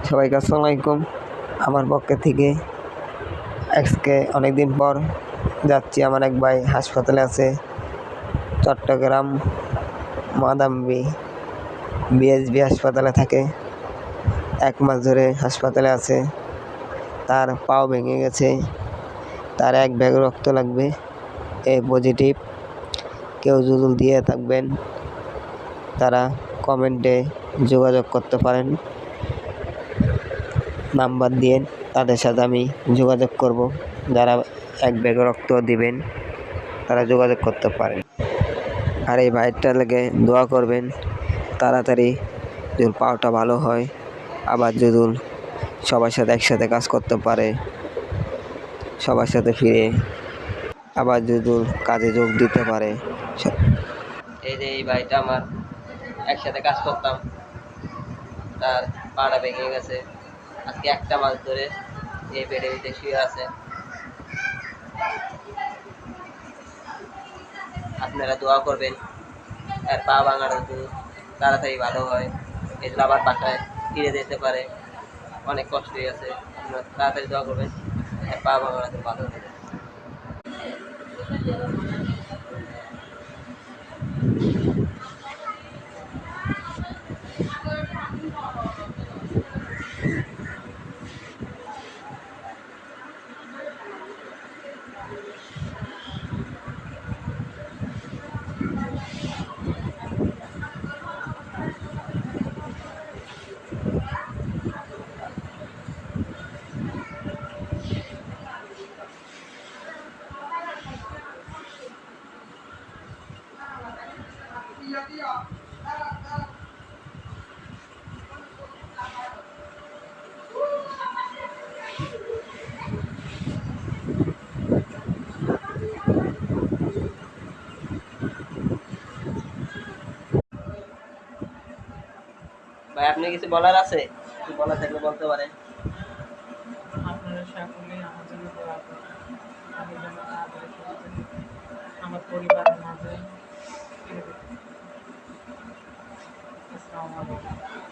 সবাইকে আসসালামু আলাইকুম। আমার পক্ষে থেকে আজকে অনেকদিন পর যাচ্ছি। আমার এক ভাই হাসপাতালে আছে, চট্টগ্রাম মাদাম্বি বিএসবি হাসপাতালে থাকে। 1 মাস ধরে হাসপাতালে আছে। তার পাও ভেঙে গেছে, তার 1 ব্যাগ রক্ত লাগবে। পজিটিভ কেউ যদি দিয়ে থাকবেন তারা কমেন্টে যোগাযোগ করতে পারেন, নাম্বার দিয়ে তাদের সাথে আমি যোগাযোগ করব। যারা 1 ব্যাগ রক্ত দিবেন তারা যোগাযোগ করতে পারেন। আর এই ভাইটার লেগে দোয়া করবেন, তাড়াতাড়ি যদি পাওয়াটা ভালো হয়, আবার যদি সবার সাথে একসাথে কাজ করতে পারে, সবার সাথে ফিরে আবার যদি কাজে যোগ দিতে পারে। এই যে এই ভাইটা আমার একসাথে কাজ করতাম, তার পাটা ভেঙে গেছে। আজকে 1 মাস ধরে এই বেডের ভিতরে শুয়ে আছে। আপনারা দোয়া করবেন আর পা ভাঙাটা তাড়াতাড়ি ভালো হয়, এগুলো আবার বাসায় ফিরে যেতে পারে। অনেক কষ্ট হয়ে আছে, আপনারা তাড়াতাড়ি দোয়া করবেন আর পা ভাঙাটা ভালো হয়ে যায়। ভাই, আপনি কিছু বলার আছে? কি বলার থাকলে বলতে পারেন। আপনারা সকলেই আমার জন্য দোয়া করুন, আমি যেন তাড়াতাড়ি আমার পরিবারের মাঝে ফিরে যেতে পারি। আসসালামু আলাইকুম।